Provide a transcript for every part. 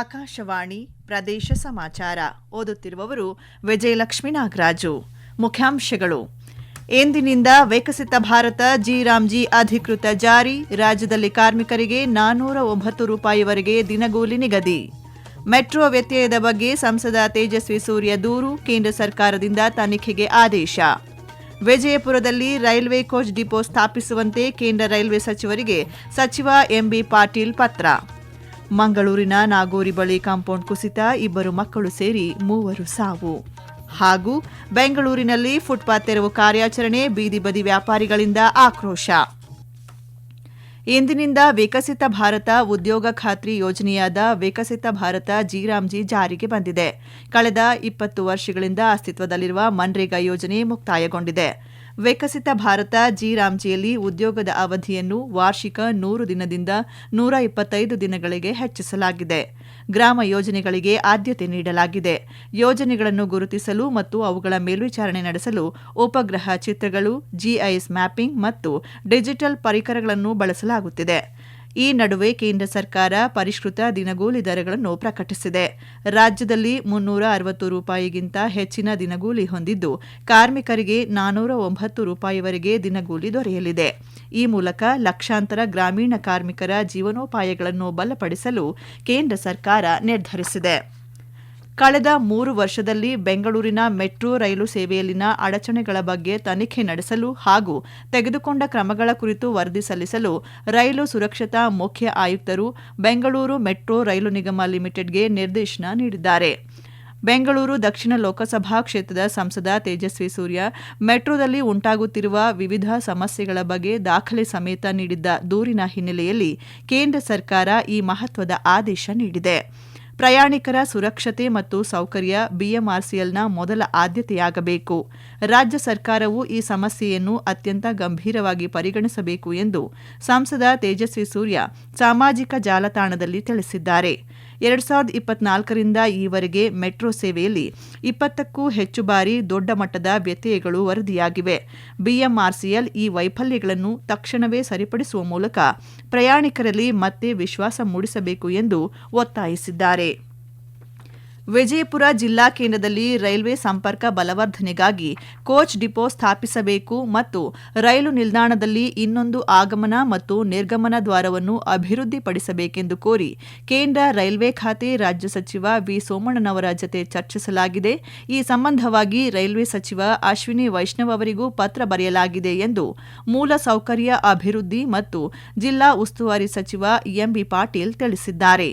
ಆಕಾಶವಾಣಿ ಪ್ರದೇಶ ಸಮಾಚಾರ ಓದುತ್ತಿರುವವರು ವಿಜಯಲಕ್ಷ್ಮೀ ನಾಗರಾಜು. ಮುಖ್ಯಾಂಶಗಳು: ಎಂದಿನಿಂದ ವಿಕಸಿತ ಭಾರತ ಜಿ ಅಧಿಕೃತ ಜಾರಿ. ರಾಜ್ಯದಲ್ಲಿ ಕಾರ್ಮಿಕರಿಗೆ ₹409ವರೆಗೆ ದಿನಗೂಲಿ ನಿಗದಿ. ಮೆಟ್ರೋ ವ್ಯತ್ಯಯದ ಬಗ್ಗೆ ಸಂಸದ ತೇಜಸ್ವಿ ಸೂರ್ಯ ದೂರು. ಕೇಂದ್ರ ಸರ್ಕಾರದಿಂದ ತನಿಖೆಗೆ ಆದೇಶ. ವಿಜಯಪುರದಲ್ಲಿ ರೈಲ್ವೆ ಕೋಚ್ ಡಿಪೋ ಸ್ಥಾಪಿಸುವಂತೆ ಕೇಂದ್ರ ರೈಲ್ವೆ ಸಚಿವರಿಗೆ ಸಚಿವ ಎಂಬಿ ಪಾಟೀಲ್ ಪತ್ರ. ಮಂಗಳೂರಿನ ನಾಗೋರಿ ಬಳಿ ಕಾಂಪೌಂಡ್ ಕುಸಿತ, 2 ಮಕ್ಕಳು ಸೇರಿ 3 ಸಾವು. ಹಾಗೂ ಬೆಂಗಳೂರಿನಲ್ಲಿ ಫುಟ್ಪಾತ್ ತೆರವು ಕಾರ್ಯಾಚರಣೆ, ಬೀದಿ ಬದಿ ವ್ಯಾಪಾರಿಗಳಿಂದ ಆಕ್ರೋಶ. ಇಂದಿನಿಂದ ವಿಕಸಿತ ಭಾರತ ಉದ್ಯೋಗ ಖಾತ್ರಿ ಯೋಜನೆಯಾದ ವಿಕಸಿತ ಭಾರತ ಜಿ ಜಾರಿಗೆ ಬಂದಿದೆ. ಕಳೆದ 20 ವರ್ಷಗಳಿಂದ ಅಸ್ತಿತ್ವದಲ್ಲಿರುವ ಮನ್ರೇಗಾ ಯೋಜನೆ ಮುಕ್ತಾಯಗೊಂಡಿದೆ. ವಿಕಸಿತ ಭಾರತ ಜಿಯಲ್ಲಿ ಉದ್ಯೋಗದ ಅವಧಿಯನ್ನು ವಾರ್ಷಿಕ 100 ದಿನದಿಂದ 125 ದಿನಗಳಿಗೆ ಹೆಚ್ಚಿಸಲಾಗಿದೆ. ಗ್ರಾಮ ಯೋಜನೆಗಳಿಗೆ ಆದ್ಯತೆ ನೀಡಲಾಗಿದೆ. ಯೋಜನೆಗಳನ್ನು ಗುರುತಿಸಲು ಮತ್ತು ಅವುಗಳ ಮೇಲ್ವಿಚಾರಣೆ ನಡೆಸಲು ಉಪಗ್ರಹ ಚಿತ್ರಗಳು, ಜಿಐಎಸ್ ಮ್ಯಾಪಿಂಗ್ ಮತ್ತು ಡಿಜಿಟಲ್ ಪರಿಕರಗಳನ್ನು ಬಳಸಲಾಗುತ್ತಿದೆ. ಈ ನಡುವೆ ಕೇಂದ್ರ ಸರ್ಕಾರ ಪರಿಷ್ಕೃತ ದಿನಗೂಲಿ ದರಗಳನ್ನು ಪ್ರಕಟಿಸಿದೆ. ರಾಜ್ಯದಲ್ಲಿ ₹360ಗಿಂತ ಹೆಚ್ಚಿನ ದಿನಗೂಲಿ ಹೊಂದಿದ್ದು, ಕಾರ್ಮಿಕರಿಗೆ ₹409ವರೆಗೆ ದಿನಗೂಲಿ ದೊರೆಯಲಿದೆ. ಈ ಮೂಲಕ ಲಕ್ಷಾಂತರ ಗ್ರಾಮೀಣ ಕಾರ್ಮಿಕರ ಜೀವನೋಪಾಯಗಳನ್ನು ಬಲಪಡಿಸಲು ಕೇಂದ್ರ ಸರ್ಕಾರ ನಿರ್ಧರಿಸಿದೆ. ಕಳೆದ 3 ವರ್ಷದಲ್ಲಿ ಬೆಂಗಳೂರಿನ ಮೆಟ್ರೋ ರೈಲು ಸೇವೆಯಲ್ಲಿನ ಅಡಚಣೆಗಳ ಬಗ್ಗೆ ತನಿಖೆ ನಡೆಸಲು ಹಾಗೂ ತೆಗೆದುಕೊಂಡ ಕ್ರಮಗಳ ಕುರಿತು ವರದಿ ಸಲ್ಲಿಸಲು ರೈಲು ಸುರಕ್ಷತಾ ಮುಖ್ಯ ಆಯುಕ್ತರು ಬೆಂಗಳೂರು ಮೆಟ್ರೋ ರೈಲು ನಿಗಮ ಲಿಮಿಟೆಡ್ಗೆ ನಿರ್ದೇಶನ ನೀಡಿದ್ದಾರೆ. ಬೆಂಗಳೂರು ದಕ್ಷಿಣ ಲೋಕಸಭಾ ಕ್ಷೇತ್ರದ ಸಂಸದ ತೇಜಸ್ವಿ ಸೂರ್ಯ ಮೆಟ್ರೋದಲ್ಲಿ ಉಂಟಾಗುತ್ತಿರುವ ವಿವಿಧ ಸಮಸ್ಯೆಗಳ ಬಗ್ಗೆ ದಾಖಲೆ ಸಮೇತ ನೀಡಿದ್ದ ದೂರಿನ ಹಿನ್ನೆಲೆಯಲ್ಲಿ ಕೇಂದ್ರ ಸರ್ಕಾರ ಈ ಮಹತ್ವದ ಆದೇಶ ನೀಡಿದೆ. ಪ್ರಯಾಣಿಕರ ಸುರಕ್ಷತೆ ಮತ್ತು ಸೌಕರ್ಯ ಬಿಎಂಆರ್ಸಿಎಲ್ನ ಮೊದಲ ಆದ್ಯತೆಯಾಗಬೇಕು. ರಾಜ್ಯ ಸರ್ಕಾರವು ಈ ಸಮಸ್ಯೆಯನ್ನು ಅತ್ಯಂತ ಗಂಭೀರವಾಗಿ ಪರಿಗಣಿಸಬೇಕು ಎಂದು ಸಂಸದ ತೇಜಸ್ವಿ ಸೂರ್ಯ ಸಾಮಾಜಿಕ ಜಾಲತಾಣದಲ್ಲಿ ತಿಳಿಸಿದ್ದಾರೆ. 2024ರಿಂದ ಈವರೆಗೆ ಮೆಟ್ರೋ ಸೇವೆಯಲ್ಲಿ 20ಕ್ಕೂ ಹೆಚ್ಚು ಬಾರಿ ದೊಡ್ಡ ಮಟ್ಟದ ವ್ಯತ್ಯಯಗಳು ವರದಿಯಾಗಿವೆ. ಬಿಎಂಆರ್ಸಿಎಲ್ ಈ ವೈಫಲ್ಯಗಳನ್ನು ತಕ್ಷಣವೇ ಸರಿಪಡಿಸುವ ಮೂಲಕ ಪ್ರಯಾಣಿಕರಲ್ಲಿ ಮತ್ತೆ ವಿಶ್ವಾಸ ಮೂಡಿಸಬೇಕು ಎಂದು ಒತ್ತಾಯಿಸಿದ್ದಾರೆ. ವಿಜಯಪುರ ಜಿಲ್ಲಾ ಕೇಂದ್ರದಲ್ಲಿ ರೈಲ್ವೆ ಸಂಪರ್ಕ ಬಲವರ್ಧನೆಗಾಗಿ ಕೋಚ್ ಡಿಪೋ ಸ್ಥಾಪಿಸಬೇಕು ಮತ್ತು ರೈಲು ನಿಲ್ದಾಣದಲ್ಲಿ ಇನ್ನೊಂದು ಆಗಮನ ಮತ್ತು ನಿರ್ಗಮನ ದ್ವಾರವನ್ನು ಅಭಿವೃದ್ಧಿಪಡಿಸಬೇಕೆಂದು ಕೋರಿ ಕೇಂದ್ರ ರೈಲ್ವೆ ಖಾತೆ ರಾಜ್ಯ ಸಚಿವ ವಿ ಸೋಮಣ್ಣನವರ ಜತೆ ಚರ್ಚಿಸಲಾಗಿದೆ. ಈ ಸಂಬಂಧವಾಗಿ ರೈಲ್ವೆ ಸಚಿವ ಅಶ್ವಿನಿ ವೈಷ್ಣವ್ ಅವರಿಗೂ ಪತ್ರ ಬರೆಯಲಾಗಿದೆ ಎಂದು ಮೂಲಸೌಕರ್ಯ ಅಭಿವೃದ್ಧಿ ಮತ್ತು ಜಿಲ್ಲಾ ಉಸ್ತುವಾರಿ ಸಚಿವ ಎಂಬಿ ಪಾಟೀಲ್ ತಿಳಿಸಿದ್ದಾರೆ.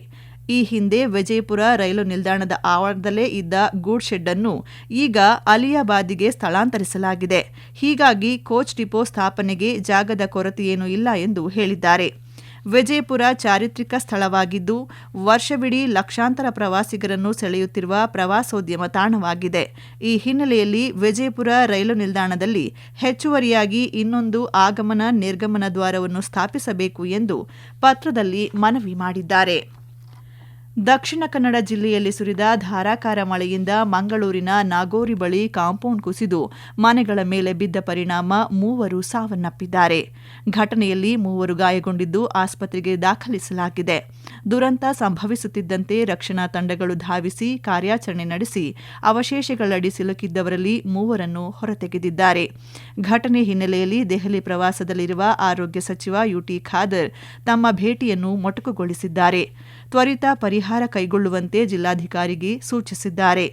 ಈ ಹಿಂದೆ ವಿಜಯಪುರ ರೈಲು ನಿಲ್ದಾಣದ ಆವರಣದಲ್ಲೇ ಇದ್ದ ಗೂಡ್ ಶೆಡ್ ಅನ್ನು ಈಗ ಅಲಿಯಾಬಾದಿಗೆ ಸ್ಥಳಾಂತರಿಸಲಾಗಿದೆ. ಹೀಗಾಗಿ ಕೋಚ್ ಡಿಪೋ ಸ್ಥಾಪನೆಗೆ ಜಾಗದ ಕೊರತೆಯೇನೂ ಇಲ್ಲ ಎಂದು ಹೇಳಿದ್ದಾರೆ. ವಿಜಯಪುರ ಚಾರಿತ್ರಿಕ ಸ್ಥಳವಾಗಿದ್ದು, ವರ್ಷವಿಡೀ ಲಕ್ಷಾಂತರ ಪ್ರವಾಸಿಗರನ್ನು ಸೆಳೆಯುತ್ತಿರುವ ಪ್ರವಾಸೋದ್ಯಮ ತಾಣವಾಗಿದೆ. ಈ ಹಿನ್ನೆಲೆಯಲ್ಲಿ ವಿಜಯಪುರ ರೈಲು ನಿಲ್ದಾಣದಲ್ಲಿ ಹೆಚ್ಚುವರಿಯಾಗಿ ಇನ್ನೊಂದು ಆಗಮನ ನಿರ್ಗಮನ ದ್ವಾರವನ್ನು ಸ್ಥಾಪಿಸಬೇಕು ಎಂದು ಪತ್ರದಲ್ಲಿ ಮನವಿ ಮಾಡಿದ್ದಾರೆ. ದಕ್ಷಿಣ ಕನ್ನಡ ಜಿಲ್ಲೆಯಲ್ಲಿ ಸುರಿದ ಧಾರಾಕಾರ ಮಳೆಯಿಂದ ಮಂಗಳೂರಿನ ನಾಗೋರಿ ಬಳಿ ಕಾಂಪೌಂಡ್ ಕುಸಿದು ಮನೆಗಳ ಮೇಲೆ ಬಿದ್ದ ಪರಿಣಾಮ 3 ಸಾವನ್ನಪ್ಪಿದ್ದಾರೆ. ಘಟನೆಯಲ್ಲಿ 3 ಗಾಯಗೊಂಡಿದ್ದು ಆಸ್ಪತ್ರೆಗೆ ದಾಖಲಿಸಲಾಗಿದೆ. ದುರಂತ ಸಂಭವಿಸುತ್ತಿದ್ದಂತೆ ರಕ್ಷಣಾ ತಂಡಗಳು ಧಾವಿಸಿ ಕಾರ್ಯಾಚರಣೆ ನಡೆಸಿ ಅವಶೇಷಗಳಡಿ ಸಿಲುಕಿದ್ದವರಲ್ಲಿ 3ರನ್ನು ಹೊರತೆಗೆದಿದ್ದಾರೆ. ಘಟನೆ ಹಿನ್ನೆಲೆಯಲ್ಲಿ ದೆಹಲಿ ಪ್ರವಾಸದಲ್ಲಿರುವ ಆರೋಗ್ಯ ಸಚಿವ ಯುಟಿ ಖಾದರ್ ತಮ್ಮ ಭೇಟಿಯನ್ನು ಮೊಟಕುಗೊಳಿಸಿದ್ದಾರೆ. ತ್ವರಿತ ಪರಿಹಾರ ಕೈಗೊಳ್ಳುವಂತೆ ಜಿಲ್ಲಾಧಿಕಾರಿಗೆ ಸೂಚಿಸಿದ್ದಾರೆ.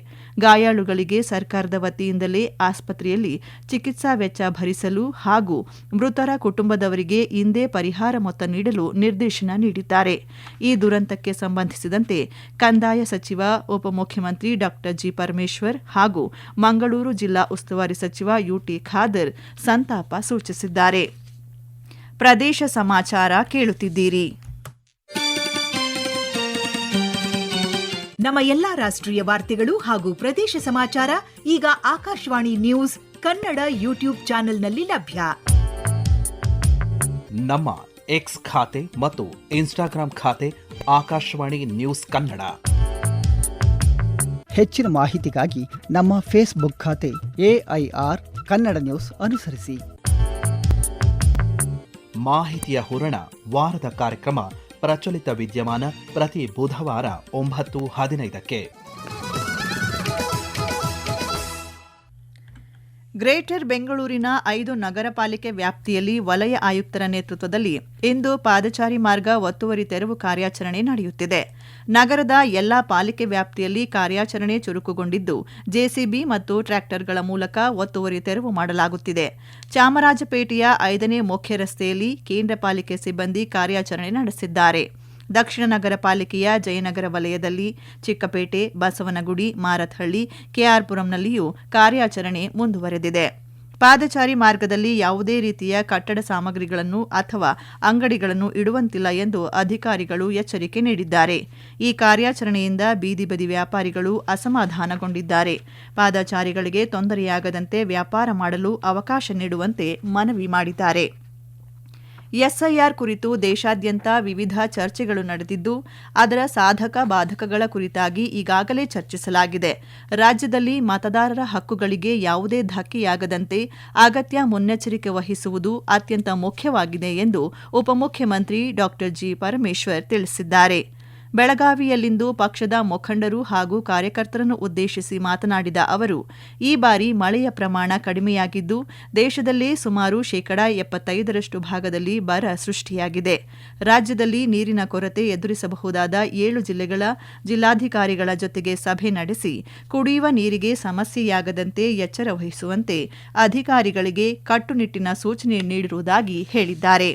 ಗಾಯಾಳುಗಳಿಗೆ ಸರ್ಕಾರದ ವತಿಯಿಂದಲೇ ಆಸ್ಪತ್ರೆಯಲ್ಲಿ ಚಿಕಿತ್ಸಾ ವೆಚ್ಚ ಭರಿಸಲು ಹಾಗೂ ಮೃತರ ಕುಟುಂಬದವರಿಗೆ ಇಂದೇ ಪರಿಹಾರ ಮೊತ್ತ ನೀಡಲು ನಿರ್ದೇಶನ ನೀಡಿದ್ದಾರೆ. ಈ ದುರಂತಕ್ಕೆ ಸಂಬಂಧಿಸಿದಂತೆ ಕಂದಾಯ ಸಚಿವ ಉಪಮುಖ್ಯಮಂತ್ರಿ ಡಾ ಜಿ ಪರಮೇಶ್ವರ್ ಹಾಗೂ ಮಂಗಳೂರು ಜಿಲ್ಲಾ ಉಸ್ತುವಾರಿ ಸಚಿವ ಯುಟಿ ಖಾದರ್ ಸಂತಾಪ ಸೂಚಿಸಿದ್ದಾರೆ. ಪ್ರದೇಶ ಸಮಾಚಾರ ಕೇಳುತ್ತಿದ್ದೀರಿ. ನಮ್ಮ ಎಲ್ಲಾ ರಾಷ್ಟ್ರೀಯ ವಾರ್ತೆಗಳು ಹಾಗೂ ಪ್ರದೇಶ ಸಮಾಚಾರ ಈಗ ಆಕಾಶವಾಣಿ ನ್ಯೂಸ್ ಕನ್ನಡ ಯೂಟ್ಯೂಬ್ ಚಾನೆಲ್ನಲ್ಲಿ ಲಭ್ಯ. ನಮ್ಮ ಎಕ್ಸ್ ಖಾತೆ ಮತ್ತು ಇನ್ಸ್ಟಾಗ್ರಾಂ ಖಾತೆ ಆಕಾಶವಾಣಿ ನ್ಯೂಸ್ ಕನ್ನಡ. ಹೆಚ್ಚಿನ ಮಾಹಿತಿಗಾಗಿ ನಮ್ಮ ಫೇಸ್ಬುಕ್ ಖಾತೆ AIR ಕನ್ನಡ ನ್ಯೂಸ್ ಅನುಸರಿಸಿ. ಮಾಹಿತಿಯ ಹೂರಣ, ವಾರದ ಕಾರ್ಯಕ್ರಮ ಪ್ರಚಲಿತ ವಿದ್ಯಮಾನ ಪ್ರತಿ ಬುಧವಾರ 9:15ಕ್ಕೆ. ಗ್ರೇಟರ್ ಬೆಂಗಳೂರಿನ 5 ನಗರ ಪಾಲಿಕೆ ವ್ಯಾಪ್ತಿಯಲ್ಲಿ ವಲಯ ಆಯುಕ್ತರ ನೇತೃತ್ವದಲ್ಲಿ ಇಂದು ಪಾದಚಾರಿ ಮಾರ್ಗ ಒತ್ತುವರಿ ತೆರವು ಕಾರ್ಯಾಚರಣೆ ನಡೆಯುತ್ತಿದೆ. ನಗರದ ಎಲ್ಲಾ ಪಾಲಿಕೆ ವ್ಯಾಪ್ತಿಯಲ್ಲಿ ಕಾರ್ಯಾಚರಣೆ ಚುರುಕುಗೊಂಡಿದ್ದು, ಜೆಸಿಬಿ ಮತ್ತು ಟ್ರ್ಯಾಕ್ಟರ್ಗಳ ಮೂಲಕ ಒತ್ತುವರಿ ತೆರವು ಮಾಡಲಾಗುತ್ತಿದೆ. ಚಾಮರಾಜಪೇಟೆಯ 5ನೇ ಮುಖ್ಯ ರಸ್ತೆಯಲ್ಲಿ ಕೇಂದ್ರ ಪಾಲಿಕೆ ಸಿಬ್ಬಂದಿ ಕಾರ್ಯಾಚರಣೆ ನಡೆಸಿದ್ದಾರೆ. ದಕ್ಷಿಣ ನಗರ ಪಾಲಿಕೆಯ ಜಯನಗರ ವಲಯದಲ್ಲಿ ಚಿಕ್ಕಪೇಟೆ, ಬಸವನಗುಡಿ, ಮಾರತ್ಹಳ್ಳಿ, ಕೆಆರ್ಪುರಂನಲ್ಲಿಯೂ ಕಾರ್ಯಾಚರಣೆ ಮುಂದುವರೆದಿದೆ. ಪಾದಚಾರಿ ಮಾರ್ಗದಲ್ಲಿ ಯಾವುದೇ ರೀತಿಯ ಕಟ್ಟಡ ಸಾಮಗ್ರಿಗಳನ್ನು ಅಥವಾ ಅಂಗಡಿಗಳನ್ನು ಇಡುವಂತಿಲ್ಲ ಎಂದು ಅಧಿಕಾರಿಗಳು ಎಚ್ಚರಿಕೆ ನೀಡಿದ್ದಾರೆ. ಈ ಕಾರ್ಯಾಚರಣೆಯಿಂದ ಬೀದಿ ಬದಿ ವ್ಯಾಪಾರಿಗಳು ಅಸಮಾಧಾನಗೊಂಡಿದ್ದಾರೆ. ಪಾದಚಾರಿಗಳಿಗೆ ತೊಂದರೆಯಾಗದಂತೆ ವ್ಯಾಪಾರ ಮಾಡಲು ಅವಕಾಶ ನೀಡುವಂತೆ ಮನವಿ ಮಾಡಿದ್ದಾರೆ. ಎಸ್ಐಆರ್ ಕುರಿತು ದೇಶಾದ್ಯಂತ ವಿವಿಧ ಚರ್ಚೆಗಳು ನಡೆದಿದ್ದು, ಅದರ ಸಾಧಕ ಬಾಧಕಗಳ ಕುರಿತಾಗಿ ಈಗಾಗಲೇ ಚರ್ಚಿಸಲಾಗಿದೆ. ರಾಜ್ಯದಲ್ಲಿ ಮತದಾರರ ಹಕ್ಕುಗಳಿಗೆ ಯಾವುದೇ ಧಕ್ಕೆಯಾಗದಂತೆ ಅಗತ್ಯ ಮುನ್ನೆಚ್ಚರಿಕೆ ವಹಿಸುವುದು ಅತ್ಯಂತ ಮುಖ್ಯವಾಗಿದೆ ಎಂದು ಉಪಮುಖ್ಯಮಂತ್ರಿ ಡಾ ಜಿ. ಪರಮೇಶ್ವರ್ ತಿಳಿಸಿದ್ದಾರೆ. ಬೆಳಗಾವಿಯಲ್ಲಿಂದು ಪಕ್ಷದ ಮುಖಂಡರು ಹಾಗೂ ಕಾರ್ಯಕರ್ತರನ್ನು ಉದ್ದೇಶಿಸಿ ಮಾತನಾಡಿದ ಅವರು, ಈ ಬಾರಿ ಮಳೆಯ ಪ್ರಮಾಣ ಕಡಿಮೆಯಾಗಿದ್ದು, ದೇಶದಲ್ಲೇ ಸುಮಾರು 75% ಭಾಗದಲ್ಲಿ ಬರ ಸೃಷ್ಟಿಯಾಗಿದೆ. ರಾಜ್ಯದಲ್ಲಿ ನೀರಿನ ಕೊರತೆ ಎದುರಿಸಬಹುದಾದ 7 ಜಿಲ್ಲೆಗಳ ಜಿಲ್ಲಾಧಿಕಾರಿಗಳ ಜೊತೆಗೆ ಸಭೆ ನಡೆಸಿ ಕುಡಿಯುವ ನೀರಿಗೆ ಸಮಸ್ಯೆಯಾಗದಂತೆ ಎಚ್ಚರ ವಹಿಸುವಂತೆ ಅಧಿಕಾರಿಗಳಿಗೆ ಕಟ್ಟುನಿಟ್ಟಿನ ಸೂಚನೆ ನೀಡಿರುವುದಾಗಿ ಹೇಳಿದ್ದಾರೆ.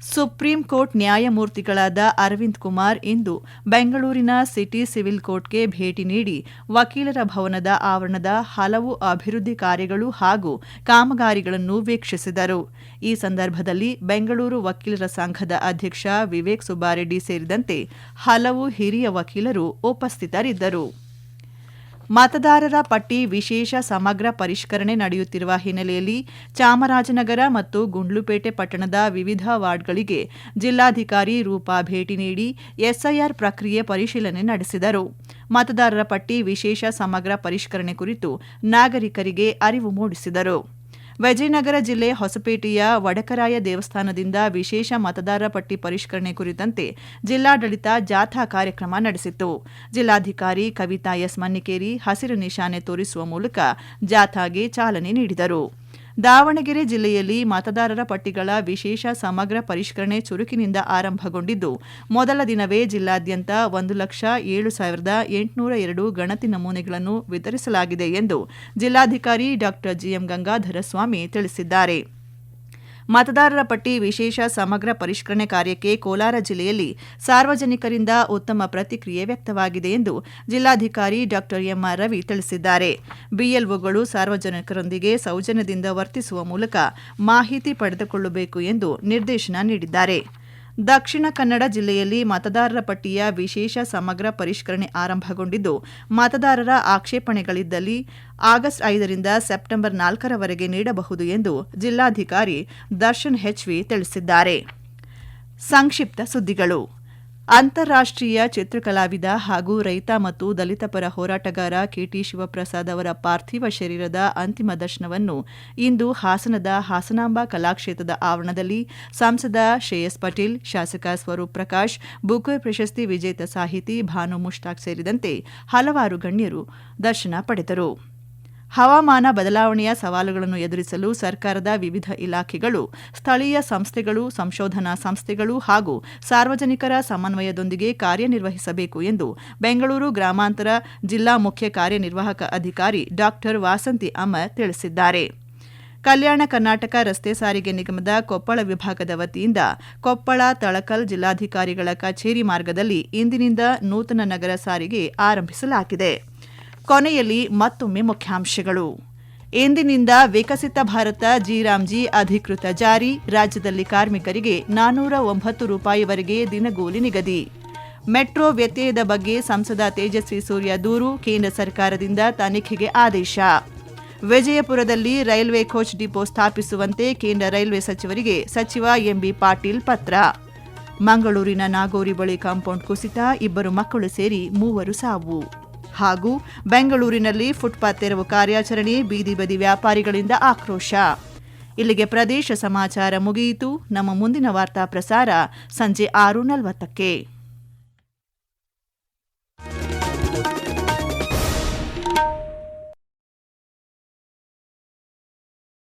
ಸುಪ್ರೀಂ ಕೋರ್ಟ್ ನ್ಯಾಯಮೂರ್ತಿಗಳಾದ ಅರವಿಂದ್ ಕುಮಾರ್ ಇಂದು ಬೆಂಗಳೂರಿನ ಸಿಟಿ ಸಿವಿಲ್ ಕೋರ್ಟ್ಗೆ ಭೇಟಿ ನೀಡಿ ವಕೀಲರ ಭವನದ ಆವರಣದ ಹಲವು ಅಭಿವೃದ್ಧಿ ಕಾರ್ಯಗಳು ಹಾಗೂ ಕಾಮಗಾರಿಗಳನ್ನು ವೀಕ್ಷಿಸಿದರು. ಈ ಸಂದರ್ಭದಲ್ಲಿ ಬೆಂಗಳೂರು ವಕೀಲರ ಸಂಘದ ಅಧ್ಯಕ್ಷ ವಿವೇಕ್ ಸುಬ್ಬಾರೆಡ್ಡಿ ಸೇರಿದಂತೆ ಹಲವು ಹಿರಿಯ ವಕೀಲರು ಉಪಸ್ಥಿತರಿದ್ದರು. ಮತದಾರರ ಪಟ್ಟಿ ವಿಶೇಷ ಸಮಗ್ರ ಪರಿಷ್ಕರಣೆ ನಡೆಯುತ್ತಿರುವ ಹಿನ್ನೆಲೆಯಲ್ಲಿ ಚಾಮರಾಜನಗರ ಮತ್ತು ಗುಂಡ್ಲುಪೇಟೆ ಪಟ್ಟಣದ ವಿವಿಧ ವಾರ್ಡ್ಗಳಿಗೆ ಜಿಲ್ಲಾಧಿಕಾರಿ ರೂಪಾ ಭೇಟಿ ನೀಡಿ ಎಸ್ಐಆರ್ ಪ್ರಕ್ರಿಯೆ ಪರಿಶೀಲನೆ ನಡೆಸಿದರು. ಮತದಾರರ ಪಟ್ಟಿ ವಿಶೇಷ ಸಮಗ್ರ ಪರಿಷ್ಕರಣೆ ಕುರಿತು ನಾಗರಿಕರಿಗೆ ಅರಿವು ಮೂಡಿಸಿದರು. ವಿಜಯನಗರ ಜಿಲ್ಲೆ ಹೊಸಪೇಟೆಯ ವಡಕರಾಯ ದೇವಸ್ಥಾನದಿಂದ ವಿಶೇಷ ಮತದಾರರ ಪಟ್ಟಿ ಪರಿಷ್ಕರಣೆ ಕುರಿತಂತೆ ಜಿಲ್ಲಾಡಳಿತ ಜಾಥಾ ಕಾರ್ಯಕ್ರಮ ನಡೆಸಿತು. ಜಿಲ್ಲಾಧಿಕಾರಿ ಕವಿತಾ ಎಸ್ ಮನ್ನಿಕೇರಿ ಹಸಿರು ನಿಶಾನೆ ತೋರಿಸುವ ಮೂಲಕ ಜಾಥಾಗೆ ಚಾಲನೆ ನೀಡಿದರು. ದಾವಣಗೆರೆ ಜಿಲ್ಲೆಯಲ್ಲಿ ಮತದಾರರ ಪಟ್ಟಿಗಳ ವಿಶೇಷ ಸಮಗ್ರ ಪರಿಷ್ಕರಣೆ ಚುರುಕಿನಿಂದ ಆರಂಭಗೊಂಡಿದ್ದು, ಮೊದಲ ದಿನವೇ ಜಿಲ್ಲಾದ್ಯಂತ 1,07,802 ಗಣತಿ ನಮೂನೆಗಳನ್ನು ವಿತರಿಸಲಾಗಿದೆ ಎಂದು ಜಿಲ್ಲಾಧಿಕಾರಿ ಡಾ ಜಿಎಂ ಗಂಗಾಧರ ಸ್ವಾಮಿ ತಿಳಿಸಿದ್ದಾರೆ. ಮತದಾರರ ಪಟ್ಟಿ ವಿಶೇಷ ಸಮಗ್ರ ಪರಿಷ್ಕರಣೆ ಕಾರ್ಯಕ್ಕೆ ಕೋಲಾರ ಜಿಲ್ಲೆಯಲ್ಲಿ ಸಾರ್ವಜನಿಕರಿಂದ ಉತ್ತಮ ಪ್ರತಿಕ್ರಿಯೆ ವ್ಯಕ್ತವಾಗಿದೆ ಎಂದು ಜಿಲ್ಲಾಧಿಕಾರಿ ಡಾ ಎಂಆರ್ ರವಿ ತಿಳಿಸಿದ್ದಾರೆ. ಬಿಎಲ್ಒಗಳು ಸಾರ್ವಜನಿಕರೊಂದಿಗೆ ಸೌಜನ್ಯದಿಂದ ವರ್ತಿಸುವ ಮೂಲಕ ಮಾಹಿತಿ ಪಡೆದುಕೊಳ್ಳಬೇಕು ಎಂದು ನಿರ್ದೇಶನ ನೀಡಿದ್ದಾರೆ. ದಕ್ಷಿಣ ಕನ್ನಡ ಜಿಲ್ಲೆಯಲ್ಲಿ ಮತದಾರರ ಪಟ್ಟಿಯ ವಿಶೇಷ ಸಮಗ್ರ ಪರಿಷ್ಕರಣೆ ಆರಂಭಗೊಂಡಿದ್ದು, ಮತದಾರರ ಆಕ್ಷೇಪಣೆಗಳಿದ್ದಲ್ಲಿ ಆಗಸ್ಟ್ 5ರಿಂದ ಸೆಪ್ಟೆಂಬರ್ 4ರವರೆಗೆ ನೀಡಬಹುದು ಎಂದು ಜಿಲ್ಲಾಧಿಕಾರಿ ದರ್ಶನ್ ಹೆಚ್ವಿ ತಿಳಿಸಿದ್ದಾರೆ. ಸಂಕ್ಷಿಪ್ತ ಸುದ್ದಿಗಳು. ಅಂತಾರಾಷ್ಟ್ರೀಯ ಚಿತ್ರಕಲಾವಿದ ಹಾಗೂ ರೈತ ಮತ್ತು ದಲಿತ ಪರ ಹೋರಾಟಗಾರ ಕೆಟಿ ಶಿವಪ್ರಸಾದ್ ಅವರ ಪಾರ್ಥಿವ ಶರೀರದ ಅಂತಿಮ ದರ್ಶನವನ್ನು ಇಂದು ಹಾಸನದ ಹಾಸನಾಂಬ ಕಲಾಕ್ಷೇತ್ರದ ಆವರಣದಲ್ಲಿ ಸಂಸದ ಶ್ರೇಯಸ್ ಪಟೇಲ್, ಶಾಸಕ ಸ್ವರೂಪ್ ಪ್ರಕಾಶ್, ಬುಕರ್ ಪ್ರಶಸ್ತಿ ವಿಜೇತ ಸಾಹಿತಿ ಭಾನು ಮುಷ್ತಾಕ್ ಸೇರಿದಂತೆ ಹಲವಾರು ಗಣ್ಯರು ದರ್ಶನ ಪಡೆದರು. ಹವಾಮಾನ ಬದಲಾವಣೆಯ ಸವಾಲುಗಳನ್ನು ಎದುರಿಸಲು ಸರ್ಕಾರದ ವಿವಿಧ ಇಲಾಖೆಗಳು, ಸ್ಥಳೀಯ ಸಂಸ್ಥೆಗಳು, ಸಂಶೋಧನಾ ಸಂಸ್ಥೆಗಳು ಹಾಗೂ ಸಾರ್ವಜನಿಕರ ಸಮನ್ವಯದೊಂದಿಗೆ ಕಾರ್ಯನಿರ್ವಹಿಸಬೇಕು ಎಂದು ಬೆಂಗಳೂರು ಗ್ರಾಮಾಂತರ ಜಿಲ್ಲಾ ಮುಖ್ಯ ಕಾರ್ಯನಿರ್ವಾಹಕ ಅಧಿಕಾರಿ ಡಾ ವಾಸಂತಿ ಅಮರ್ ತಿಳಿಸಿದ್ದಾರೆ. ಕಲ್ಯಾಣ ಕರ್ನಾಟಕ ರಸ್ತೆ ಸಾರಿಗೆ ನಿಗಮದ ಕೊಪ್ಪಳ ವಿಭಾಗದ ವತಿಯಿಂದ ಕೊಪ್ಪಳ ತಳಕಲ್ ಜಿಲ್ಲಾಧಿಕಾರಿಗಳ ಕಚೇರಿ ಮಾರ್ಗದಲ್ಲಿ ಇಂದಿನಿಂದ ನೂತನ ನಗರ ಸಾರಿಗೆ ಆರಂಭಿಸಲಾಗಿದೆ. ಕೊನೆಯಲ್ಲಿ ಮತ್ತೊಮ್ಮೆ ಮುಖ್ಯಾಂಶಗಳು. ಇಂದಿನಿಂದ ವಿಕಸಿತ ಭಾರತ ಜಿ ಅಧಿಕೃತ ಜಾರಿ. ರಾಜ್ಯದಲ್ಲಿ ಕಾರ್ಮಿಕರಿಗೆ 409 ರೂಪಾಯಿವರೆಗೆ ದಿನಗೂಲಿ ನಿಗದಿ. ಮೆಟ್ರೋ ವ್ಯತ್ಯಯದ ಬಗ್ಗೆ ಸಂಸದ ತೇಜಸ್ವಿ ಸೂರ್ಯ ದೂರು. ಕೇಂದ್ರ ಸರ್ಕಾರದಿಂದ ತನಿಖೆಗೆ ಆದೇಶ. ವಿಜಯಪುರದಲ್ಲಿ ರೈಲ್ವೆ ಕೋಚ್ ಡಿಪೋ ಸ್ಥಾಪಿಸುವಂತೆ ಕೇಂದ್ರ ರೈಲ್ವೆ ಸಚಿವರಿಗೆ ಸಚಿವ ಎಂಬಿ ಪಾಟೀಲ್ ಪತ್ರ. ಮಂಗಳೂರಿನ ನಾಗೋರಿ ಬಳಿ ಕಾಂಪೌಂಡ್ ಕುಸಿತ, 2 ಮಕ್ಕಳು ಸೇರಿ 3 ಸಾವು. ಹಾಗೂ ಬೆಂಗಳೂರಿನಲ್ಲಿ ಫುಟ್ಪಾತ್ ತೆರವು ಕಾರ್ಯಾಚರಣೆ, ಬೀದಿ ಬದಿ ವ್ಯಾಪಾರಿಗಳಿಂದ ಆಕ್ರೋಶ. ಇಲ್ಲಿಗೆ ಪ್ರದೇಶ ಸಮಾಚಾರ ಮುಗಿಯಿತು. ನಮ್ಮ ಮುಂದಿನ ವಾರ್ತಾ ಪ್ರಸಾರ ಸಂಜೆ 6:40ಕ್ಕೆ.